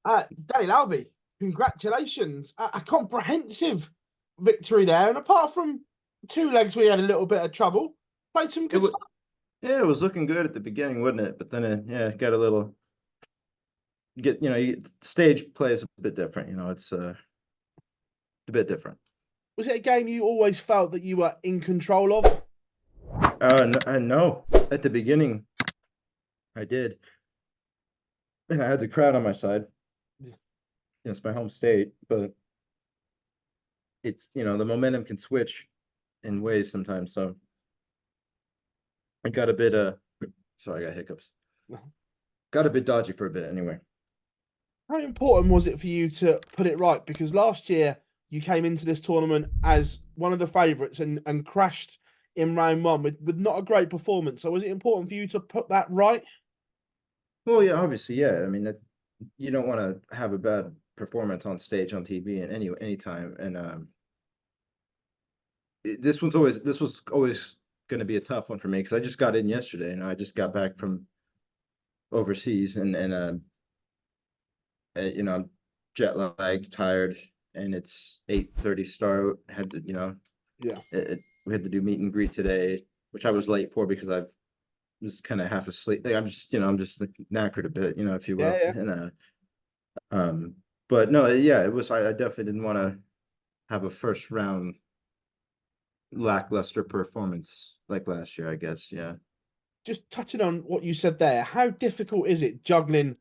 Danny Lauby, congratulations. A comprehensive victory there. And apart from two legs, we had a little bit of trouble. Played some It good was stuff. yeah, it was looking good at the beginning, wasn't it? But then it got a little stage play is a bit different. It's a bit different. Was it a game you always felt that you were in control of? No, I know at the beginning I did, and I had the crowd on my side. It's my home state, but the momentum can switch in ways sometimes. So I got a bit sorry, I got hiccups. Got a bit dodgy for a bit anyway. How important was it for you to put it right? Because last year you came into this tournament as one of the favourites and crashed in round one with not a great performance. So was it important for you to put that right? Well, yeah, obviously, yeah. I mean, you don't want to have a bad performance on stage on TV at any time. And this was always going to be a tough one for me because I just got in yesterday and I just got back from overseas I'm jet lagged, tired, and it's 8:30 start. Had to, Yeah. we had to do meet and greet today, which I was late for because I was kind of half asleep. Like, I'm just like, knackered a bit, if you Yeah, will. yeah. And um, but no, yeah, it was. I definitely didn't want to have a first round lackluster performance like last year, I guess. Yeah. Just touching on what you said there, how difficult is it juggling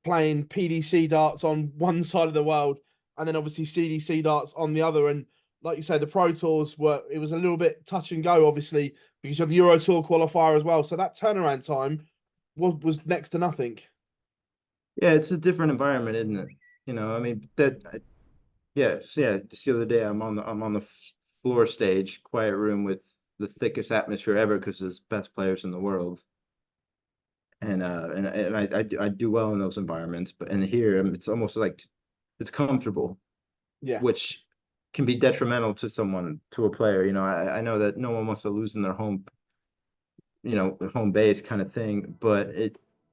playing PDC darts on one side of the world and then obviously CDC darts on the other? And like you say, the Pro Tours it was a little bit touch and go, obviously, because you have the Euro Tour qualifier as well. So that turnaround time was next to nothing. Yeah, it's a different environment, isn't it? I mean, yeah, so yeah, just the other day I'm on the floor stage, quiet room with the thickest atmosphere ever because there's best players in the world. And I do well in those environments, but in here it's almost like it's comfortable, Yeah. which can be detrimental to a player. I know that no one wants to lose in their home base kind of thing, but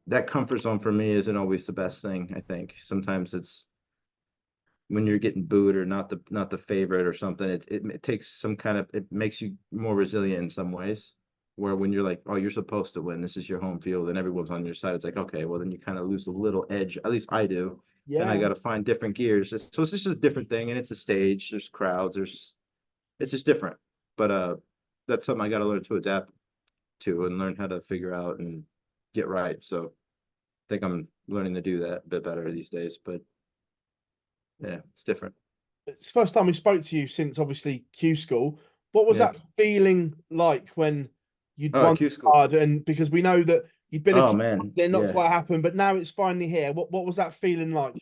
that comfort zone for me isn't always the best thing, I think. Sometimes it's when you're getting booed or not the favorite or something, it takes some kind of it makes you more resilient in some ways. Where when you're like, oh, you're supposed to win, this is your home field, and everyone's on your side, it's like, okay, well then you kind of lose a little edge. At least I do. Then I Yeah. got to find different gears. So it's just a different thing, and it's a stage. There's crowds. It's just different. But that's something I got to learn to adapt to and learn how to figure out and get right. So I think I'm learning to do that a bit better these days. But yeah, it's different. It's the first time we spoke to you since obviously Q School. What was Yeah. that feeling like when you'd Oh, won Q school. hard? And because we know that you'd been a Oh few times, man, they're not yeah. quite happened, but now it's finally here. What was that feeling like?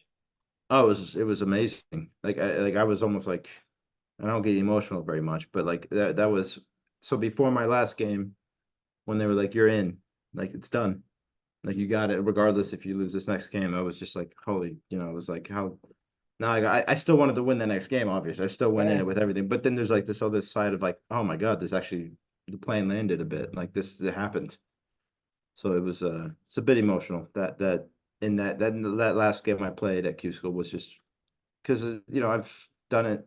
Oh, it was amazing. I was almost like I don't get emotional very much, but like that was so before my last game when they were like you're in, like it's done. Like you got it regardless if you lose this next game. I was just like holy, it was like how no, I still wanted to win the next game, obviously. I still went in Yeah. it with everything. But then there's like this other side of like, oh my God, this actually the plane landed a bit. Like this it happened. So it's a bit emotional that in that last game I played at Q School was just because I've done it.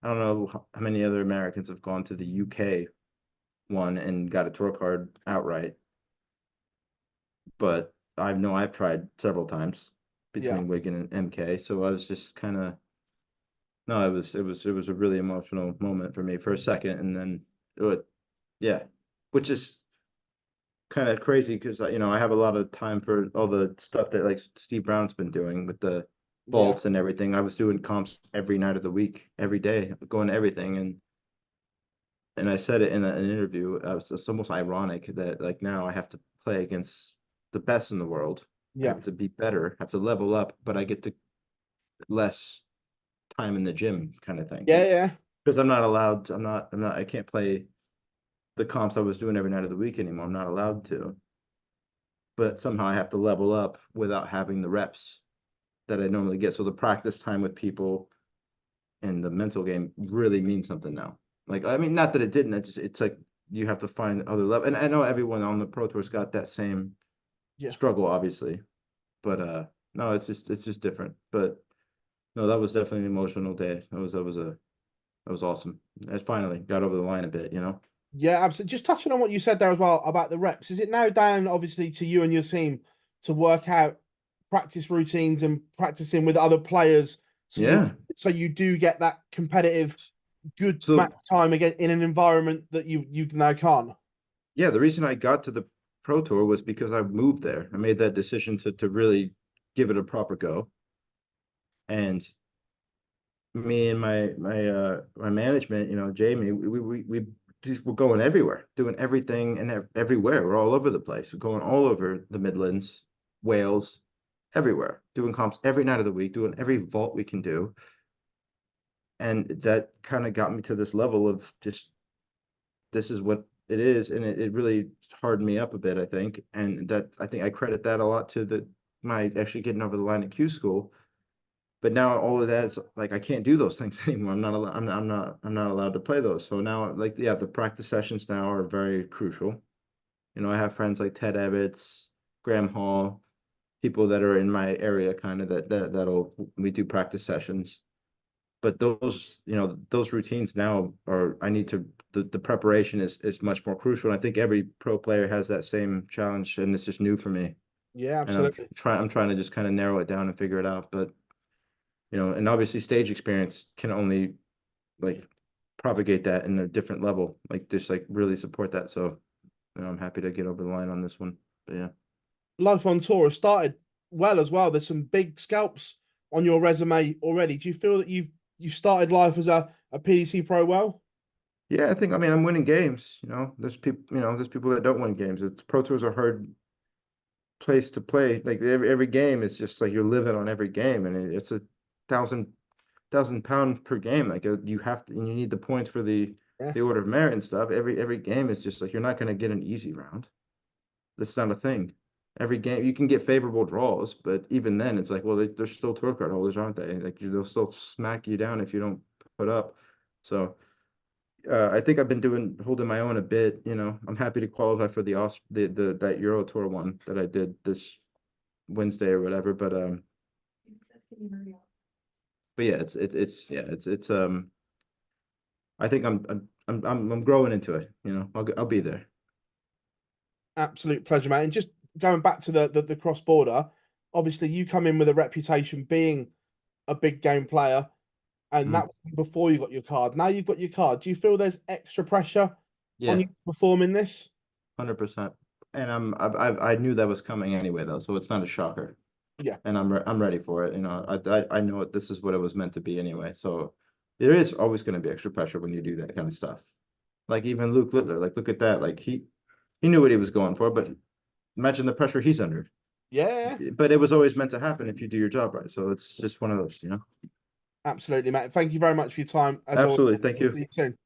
I don't know how many other Americans have gone to the UK one and got a tour card outright, but I know I've tried several times Yeah. between Wigan and MK. So I was just kind of no, it was a really emotional moment for me for a second, and then yeah, which is kind of crazy because I have a lot of time for all the stuff that like Steve Brown's been doing with the Yeah. vaults and everything. I was doing comps every night of the week, every day, going to everything, and I said it in an interview. It's almost ironic that like now I have to play against the best in the world. I Yeah. have to be better, have to level up, but I get to less time in the gym kind of thing Yeah. Yeah. because I'm not allowed. I can't play the comps I was doing every night of the week anymore. I'm not allowed to. But somehow I have to level up without having the reps that I normally get. So the practice time with people and the mental game really means something now. Like, I mean, not that it didn't. It's like you have to find other level. And I know everyone on the Pro Tour's got that same Yeah. struggle, obviously. But No, it's just different. But no, that was definitely an emotional day. That was awesome. I finally got over the line a bit, you know. Yeah, absolutely. Just touching on what you said there as well about the reps, is it now down obviously to you and your team to work out practice routines and practicing with other players Yeah. so you do get that competitive good match So time again in an environment that you now can't? yeah, the reason I got to the Pro Tour was because I moved there. I made that decision to really give it a proper go. And me and my management, you know, Jamie, we just were going everywhere, doing everything and everywhere. We're all over the place. We're going all over the Midlands, Wales, everywhere, doing comps every night of the week, doing every vault we can do. And that kind of got me to this level of just this is what it is, and it really hardened me up a bit, I think. And that I think I credit that a lot to the my actually getting over the line at Q school. But now all of that is like I can't do those things anymore. I'm not allowed. I'm not allowed to play those. So now, like, yeah, the practice sessions now are very crucial. You know, I have friends like Ted Ebbets, Graham Hall, people that are in my area, kind of that'll we do practice sessions. But those, you know, those routines now are I need to the preparation is much more crucial. And I think every pro player has that same challenge, and it's just new for me. Yeah, And absolutely. I'm trying to just kind of narrow it down and figure it out. But you know, and obviously stage experience can only like propagate that in a different level, like just like really support that. So, you know, I'm happy to get over the line on this one. But yeah. Life on tour has started well as well. There's some big scalps on your resume already. Do you feel that you've started life as a PDC pro well? Yeah, I think I mean I'm winning games, you know. There's people that don't win games. It's Pro Tours are hard place to play. Like every game is just like you're living on every game, and it's a thousand £1,000 per game. Like you have to, and you need the points for Yeah, the order of merit and stuff. Every game is just like you're not going to get an easy round. That's not a thing. Every game you can get favorable draws, but even then, it's like, well, they're still tour card holders, aren't they? Like they'll still smack you down if you don't put up. So I think I've been doing holding my own a bit. You know, I'm happy to qualify for the that Euro Tour one that I did this Wednesday or whatever. But yeah, it's I think I'm growing into it. You know, I'll be there. absolute pleasure, mate. And just going back to the cross border, obviously you come in with a reputation being a big game player, and that Mhm. was before you got your card. Now you've got your card. Do you feel there's extra pressure on Yeah, you to perform in this? 100%. And I knew that was coming anyway though, so it's not a shocker. Yeah, And I'm ready for it. You know, I know it, this is what it was meant to be anyway. So there is always going to be extra pressure when you do that kind of stuff. Like even Luke Littler, like look at that. Like he knew what he was going for, but imagine the pressure he's under. yeah, But it was always meant to happen if you do your job right. So it's just one of those, you know. absolutely, mate. Thank you very much for your time. As always, Absolutely. Thank we'll see you. you soon.